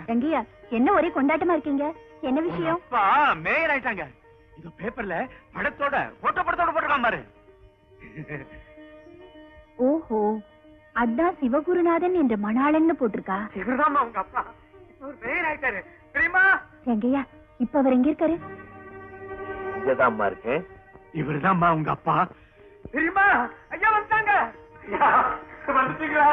ரங்கையா, என்ன ஒரே கொண்டாட்டமா இருக்கீங்க? என்ன விஷயம்? மேயர் ஆயிட்டாங்க. இது பேப்பர்ல படத்தோட போட்டோ போட்டிருக்கான் பாரு. ஓஹோ, அதான் சிவகுருநாதன் என்ற மணாளன்னு போட்டிருக்கா. இவர்தான் அவங்க அப்பா. ஒரு மேயர் ஆயிட்டாரு தெரியுமா? ரங்கையா, இப்ப அவர் எங்க இருக்காரு? இங்கதான் இருக்கு. இவர்தான் உங்க அப்பா தெரியுமா? ஐயா வந்துட்டாங்க. வந்துட்டீங்களா?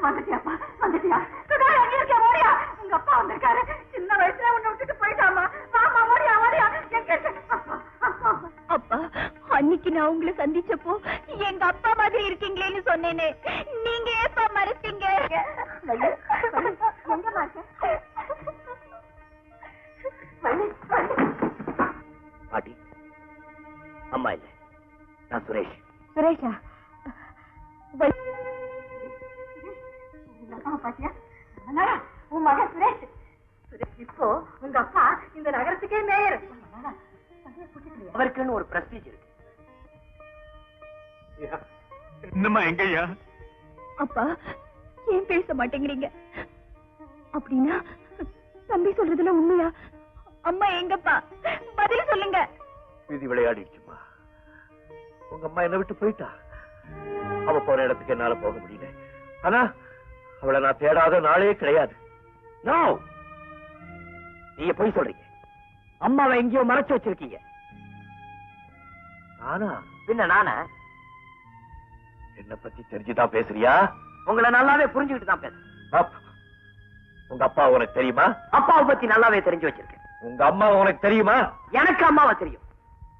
வந்துட்டியாப்பா, வந்துட்டியா? எங்க இருக்க? ஓடியா, உங்க அப்பா வந்திருக்காரு. சின்ன வயசுல உன்னை விட்டுட்டு போயிட்டாமா. வாமா, ஓடியா ஓடியா. எங்க அப்பா, அன்னைக்கு நான் உங்களை சந்திச்சப்போ எங்க அப்பா மாதிரி இருக்கீங்களேன்னு சொன்னேனே, நீங்க எப்ப மறைச்சீங்க? எங்கம்மா இருக்க? பாட்டி, அம்மா இல்ல, நான் சுரேஷ். சுரேஷா? பாத்தியா, உன் மகன் சுரேஷ். இப்போ உங்க அப்பா இந்த நகரத்துக்கே மேயர். அவருக்குன்னு ஒரு பிரஸ்டீஜ் இருக்கு. என்னம்மா எங்கய்யா? அப்பா, ஏன் பேச மாட்டேங்கிறீங்க? அப்படின்னா தம்பி சொல்றதுல உண்மையா? அம்மா எங்கப்பா? பதில் சொல்லுங்க. வீதி விளையாடிடுச்சுமா. உங்க அம்மா என்ன விட்டு போயிட்டா. அவ போற இடத்துக்கு என்னால போக முடியல. ஆனா அவளை நான் தேடாத நாளே கிடையாது. நீங்க போய் சொல்றீங்க. அம்மாவை எங்கேயோ மறைச்சு வச்சிருக்கீங்க. நானா? பின்ன நானா? என்ன பத்தி தெரிஞ்சுதான் பேசுறியா? உங்களை நல்லாவே புரிஞ்சுக்கிட்டு தான் பேசுறேன். உங்க அப்பா உனக்கு தெரியுமா? அப்பாவை பத்தி நல்லாவே தெரிஞ்சு வச்சிருக்கேன். உங்க அம்மா உனக்கு தெரியுமா? எனக்கு அம்மாவை தெரியும்.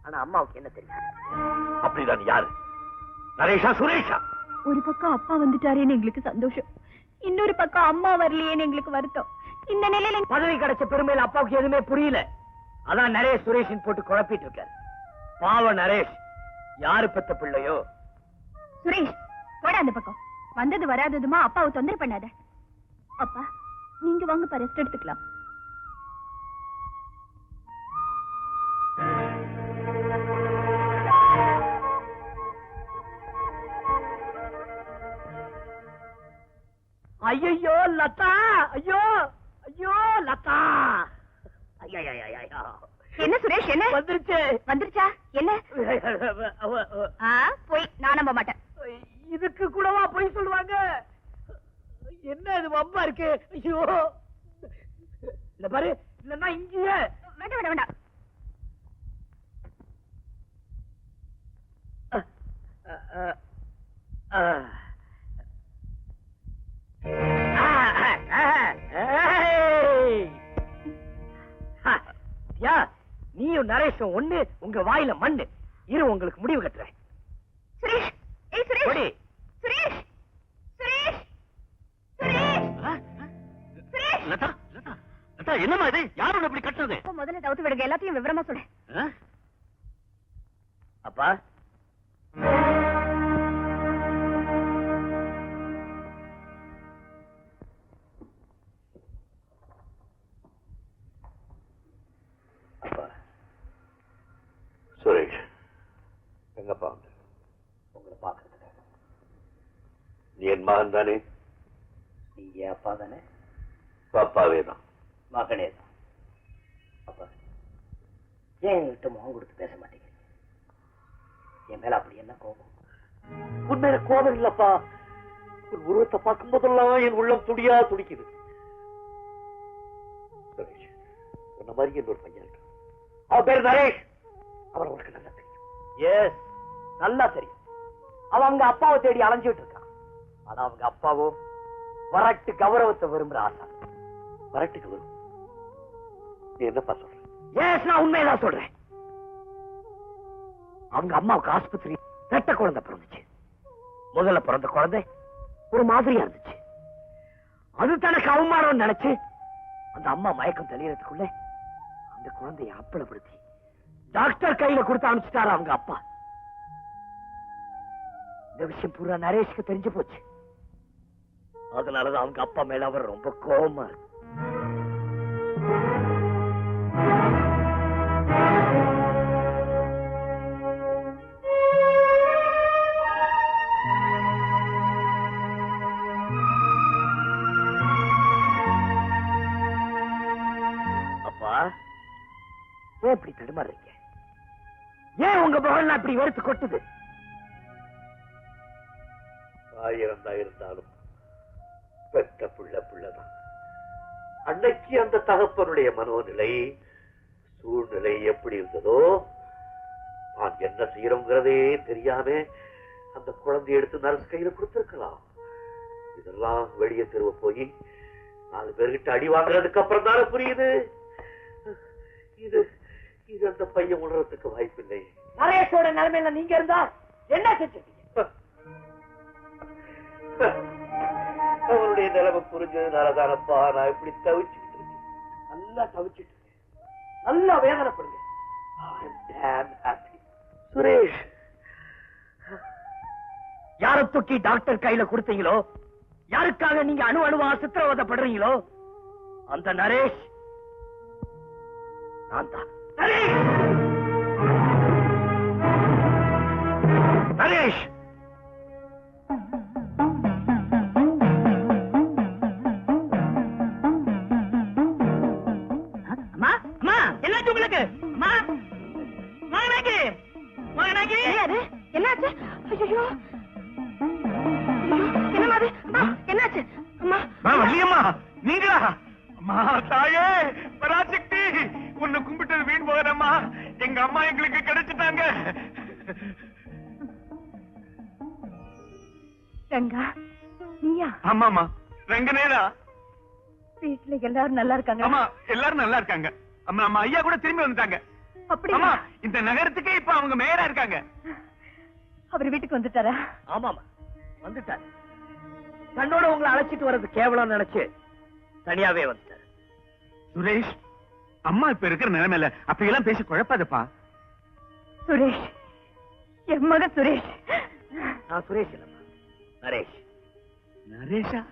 ஆனா அம்மாவுக்கு என்ன தெரியும்? அப்படிதான் யாரு? நரேஷா, சுரேஷா? ஒரு பக்கம் அப்பா வந்துட்டாரேன்னு எங்களுக்கு சந்தோஷம், இன்னொரு பக்கம் அம்மா வரலையேன்னு எங்களுக்கு வருத்தம். இந்த நிலையில பதவி கிடைச்ச பெருமையில அப்பாவுக்கு எதுவுமே புரியல. அதான் நரேஷ் சுரேஷன் போட்டு குழப்பிட்டு இருக்காரு. பாவ நரேஷ் யாரு பெத்த பிள்ளையோ. சுரேஷ், போட அந்த பக்கம். வந்தது வராததுமா அப்பாவை தொந்தரவு பண்ணாத. அப்பா, நீங்க வாங்கப்பா, ரெஸ்ட் எடுத்துக்கலாம். ஐயோ லதா, ஐயோ ஐயோ லதா, ஐயோ. என்ன சுரேஷ், என்ன வந்துருச்சு? வந்துருச்சா? என்ன போய் நான் நம்ப மாட்டேன். இதுக்கு கூடவா போய் சொல்லுவாங்க? என்ன இது வம்பா இருக்கு? ஐயோ, இல்ல பாரு, இல்லன்னா இங்கேயே. வேண்டாம் வேண்டாம் வேண்டாம். நீயும் நரேஷும் ஒண்ணு. உங்க வாயில மண்ணு. இரு, உங்களுக்கு முடிவு கட்டுறேன். சுரேஷ், ஏய் சுரேஷ், சுரேஷ், சுரேஷ், சுரேஷ். லதா, லதா, லதா, என்னமா இது? யாரோட அப்படி கட்டுறது? முதல்ல தவிர்த்து விடுங்க, எல்லாத்தையும் விவரமா சொல்றேன். அப்பா, சுரேஷ் எங்கப்பா வந்து உங்களை பாக்குறதுக்காக. நீ என் மகன் தானே? நீங்க அப்பா தானே? அப்பாவே தான், மகனே தான். அப்பா, ஏன் என்கிட்ட முகம் கொடுத்து பேச மாட்டேங்கிறீங்க? என் மேல அப்படி என்ன கோபம்? உண்மையில கோபம் இல்லப்பா. உன் உருவத்தை பார்க்கும் போதெல்லாம் என் உள்ளம் துடியா துடிக்குது. சுரேஷ், உன்ன மாதிரி இன்னொரு பையன் இருக்கு. அவன் பேர் நரேஷ். அவன் உனக்கு நல்லா தெரியும். எஸ், நல்லா தெரியும். அவன் அவங்க அப்பாவை தேடி அலைஞ்சிட்டு இருக்கான். ஆனா அவங்க அப்பாவோ வரட்டு கௌரவத்தை விரும்புற ஆசா. வரட்டு கௌரவம்? நீ என்னப்பா சொல்ற? எஸ், நான் உண்மையதான் சொல்றேன். அவங்க அம்மாவுக்கு ஆஸ்பத்திரி ரெட்ட குழந்தை பிறந்துச்சு. முதல்ல பிறந்த குழந்தை ஒரு மாதிரியா இருந்துச்சு. அது தனக்கு அவமானம் நினைச்சு அந்த அம்மா மயக்கம் தெளியறதுக்குள்ள அந்த குழந்தையை அப்பளப்படுத்தி டாக்டர் கையில கொடுத்து அனுப்பிச்சிட்டாரு அவங்க அப்பா. இந்த விஷயம் பூரா நரேஷ்க்கு தெரிஞ்சு போச்சு. அதனாலதான் அவங்க அப்பா மேல அவர் ரொம்ப கோபமா இருக்கு. ஏன் இப்படி தடுமாறீங்க? ஏன் உங்க முகம் இப்படி வெறுத்து கொட்டுது? ஆயிரம் தான் இருந்தாலும் பெற்ற புள்ளதான். அன்னைக்கு அந்த தகப்பனுடைய மனோநிலை சூழ்நிலை எப்படி இருந்ததோ, நான் என்ன செய்யறோங்கிறதே தெரியாம அந்த குழந்தையை எடுத்து நர்ஸ் கையில கொடுத்திருக்கலாம். இதெல்லாம் வெளியே தெருவ போய் 4 பேர்கிட்ட அடி வாங்குறதுக்கு அப்புறம் தானே புரியுது. இது இது அந்த பையன் உணர்றதுக்கு வாய்ப்பில்லை. நரேஷோட நிலைமையில நீங்க இருந்தா என்ன செஞ்சிருக்கீங்க? அவருடைய நிலைமை புரிஞ்சதுனாலதானப்பா நான் இப்படி தவிச்சுக்கிட்டு இருக்கேன். நல்லா தவிச்சுட்டு இருக்கேன், நல்லா வேதனைப்படுங்க. சுரேஷ், யார தூக்கி டாக்டர் கையில கொடுத்தீங்களோ, யாருக்காக நீங்க அணுவா சித்திரவதைப்படுறீங்களோ, அந்த நரேஷ் நான் தான். நரேஷ், என்னாச்சு உங்களுக்கு? என்னாச்சு? என்னாச்சு? நீங்களா? அம்மா தாயே பராசக்தி, உன்னை கும்பிட்டது வீண் போகிறம்மா. எங்க அம்மா எங்களுக்கு கிடைச்சிட்டாங்க. ரங்கா, நீயா? ஆமாமா, ரங்கனேதா. வீட்டுல எல்லாரும் நல்லா இருக்காங்க? ஆமா, எல்லாரும் நல்லா இருக்காங்க. அம்மா, அம்மா ஐயா கூட திரும்பி வந்துட்டாங்க. அப்படியா? இந்த நகரத்துக்கே இப்ப அவங்க மேயரா இருக்காங்க. அவர் வீட்டுக்கு வந்துட்டாரா? ஆமாமா, வந்துட்டாரு. தன்னோட உங்களை அழைச்சிட்டு வர்றது கேவலம் நினைச்சு தனியாவே வந்துட்டாரு. சுரேஷ், அம்மா இப்ப இருக்கிற நிலைமையில அப்படியெல்லாம் பேசி குழப்பாதப்பா. சுரேஷ், என் மகன் சுரேஷ். நான் சுரேஷ் இல்லம்மா, நரேஷ். நரேஷா?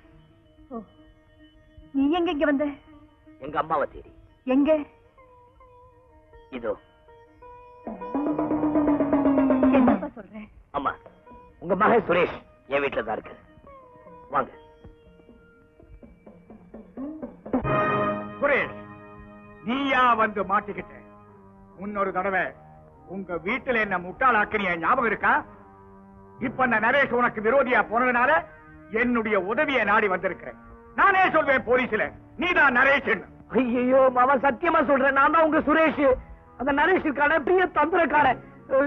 நீ எங்க இங்க வந்த? எங்க அம்மாவை தேடி. எங்க? இதோ. என்னப்பா சொல்றேன்? அம்மா, உங்க மகன் சுரேஷ் என் வீட்டுல தான் இருக்கு. வாங்க. சுரேஷ், நீயா வந்து மாட்டிக்கிட்ட? முன்னொரு தடவை உங்க வீட்டுல என்ன முட்டாளாக்கினிய ஞாபகம் இருக்கா? இப்ப அந்த நரேஷ் உனக்கு விரோதியா போனதுனால என்னுடைய உதவியை நாடி வந்திருக்கிறேன். நானே சொல்வேன் போலீஸ்ல, நீதான் நரேஷ். ஐயோ மாமா, சத்தியமா சொல்றேன், நான் தான் உங்க சுரேஷ். அந்த நரேஷ் இருக்கான பெரிய தந்திரக்காரன்.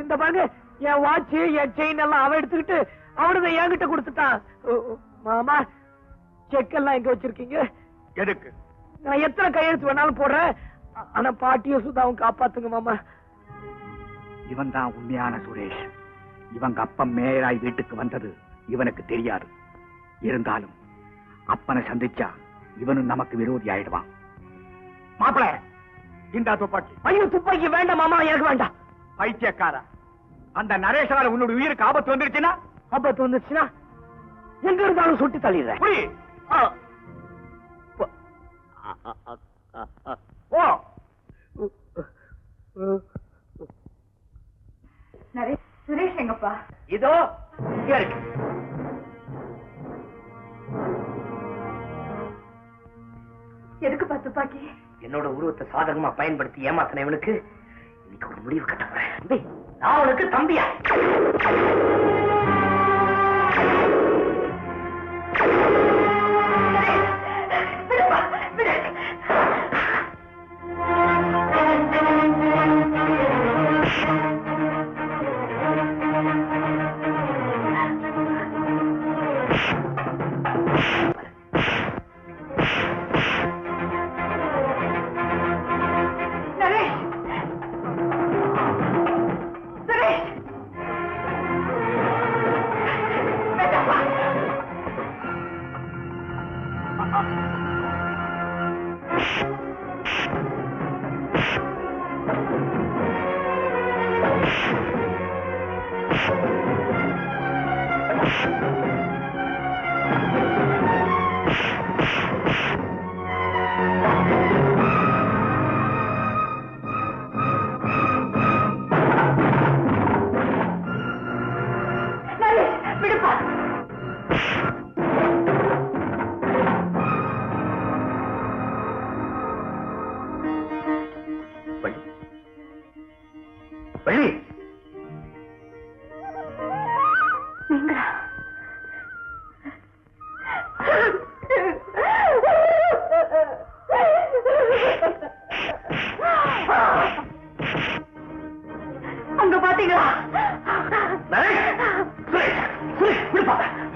இந்த பாருங்க, என் வாட்ச் என் செயின் எல்லாம் அவன் எடுத்துக்கிட்டு அவனதை என்கிட்ட கொடுத்துட்டான். மாமா, செக் எல்லாம் எங்க வச்சிருக்கீங்க? எதுக்கு? நான் எத்தனை கையெழுத்து வேணாலும் போடுறேன், ஆனா பாட்டியும் சுதாவும் காப்பாத்துங்க மாமா. இவன் தான் உண்மையான சுரேஷ். இவங்க அப்பன் மேயராய் வீட்டுக்கு வந்தது இவனுக்கு தெரியாது. இருந்தாலும் அப்பனை சந்திச்சா இவனும் நமக்கு விரோதி ஆயிடுவான். மாப்பிள, இந்த துப்பாக்கி. ஐயோ, துப்பாக்கி வேண்டாம் மாமா, எனக்கு வேண்டாம். பைத்தியக்காரா, அந்த நரேஷால உன்னோட உயிருக்கு ஆபத்து வந்துருச்சுன்னா? ஆபத்து வந்துச்சுன்னா எங்க இருந்தாலும் சுட்டி தள்ளிடுறேன். ஓ, நரேஷ், சுரேஷ் எங்கப்பா? இதோ இங்க இருக்கு. எதுக்குப்பா துப்பாக்கி? என்னோட உருவத்தை சாதகமா பயன்படுத்தி ஏமாத்தினவனுக்கு இன்னைக்கு ஒரு முடிவு கட்ட போறேன். நான் அவனுக்கு தம்பியா?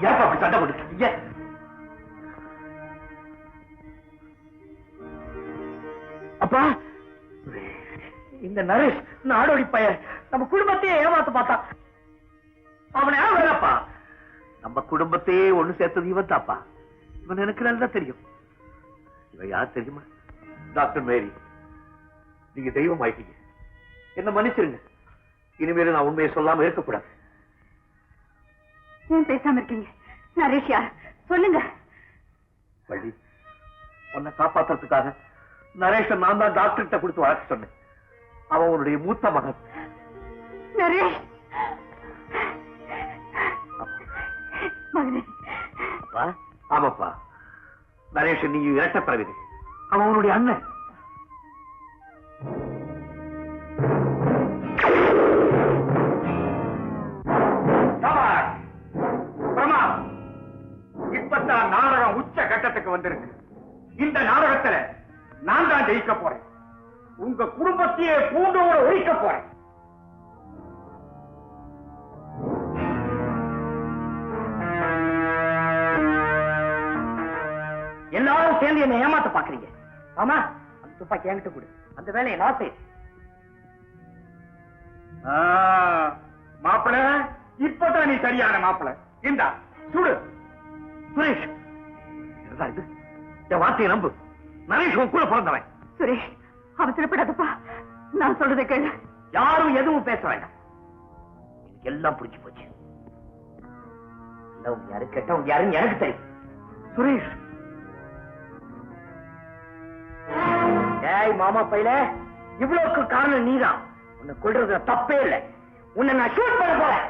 ஏப்பா அப்படி சண்டை போட்டுருக்கீங்க? அப்பா, இந்த நரேஷ் நாடோடி பையன் நம்ம குடும்பத்தையே ஏமாத்த பார்த்தான். அவனை யாரும் வேணாப்பா. நம்ம குடும்பத்தையே ஒண்ணு சேர்த்தது இவன் தாப்பா. இவன் எனக்கு நல்லா தெரியும். இவன் யார் தெரியுமா? Doctor Mary. நீங்க தெய்வம் ஆயிட்டீங்க. என்ன மன்னிச்சிருங்க. இனிமேல் நான் உண்மையை சொல்லாம இருக்கக்கூடாது. ஏன் பேசாம இருக்கீங்க? நரேஷ் யார் சொல்லுங்க. வள்ளி, உன்னை காப்பாத்துறதுக்காக நரேஷன் நான் தான் டாக்டர்கிட்ட கொடுத்து வளர்க்க சொன்னேன். அவன் உன்னுடைய மூத்த மகன். நரேஷ் மகனே. அப்பா, ஆமாப்பா, நரேஷன் நீ இரட்ட பிறவிது. அவன் உன்னுடைய அண்ணன். இப்பதான் நாடகம் உச்ச கட்டத்துக்கு வந்திருக்கு. இந்த நாடகத்துல நான் தான் ஜெயிக்க போறேன். உங்க குடும்பத்தையே பூண்டோட ஒழிக்க போறேன். எல்லாரும் சேர்ந்து என்ன ஏமாத்த பாக்குறீங்க. ஆமா, அந்த துப்பாக்கி என்கிட்ட கொடு. அந்த வேலையை நான் செய்ய. மாப்பிள, இப்பதான் நீ சரியான மாப்பிள. இந்தா சுடு. சுரேஷ், என்னடா இது? என் வார்த்தையை நம்பு. நரேஷ் உன் கூட பிறந்தவன். சுரேஷ் அவசரப்படாதப்பா, நான் சொல்றதை கேளு. யாரும் எதுவும் பேச வேண்டாம். எனக்கு எல்லாம் புரிஞ்சு போச்சு. நல்லவங்க யாரு கெட்டவங்க யாருன்னு எனக்கு தெரியும். சுரேஷ், ஏய் மாமா பையல, இவ்வளவுக்கு காரணம் நீதான். உன்னை கொல்றதுல தப்பே இல்லை. உன்னை நான் ஷூட் பண்ண போறேன்.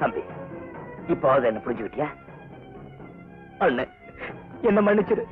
தம்பி, இப்போது என்ன புரிஞ்சுக்கிட்டியா? அண்ணன், என்ன மன்னிச்சிரு.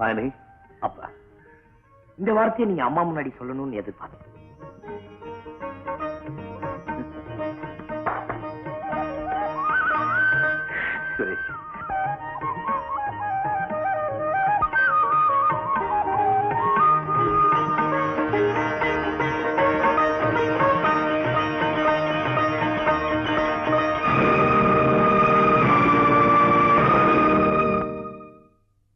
வாணி, அப்பா, இந்த வார்த்தையை நீங்க அம்மா முன்னாடி சொல்லணும்னு எதிர்பார்த்தேன்.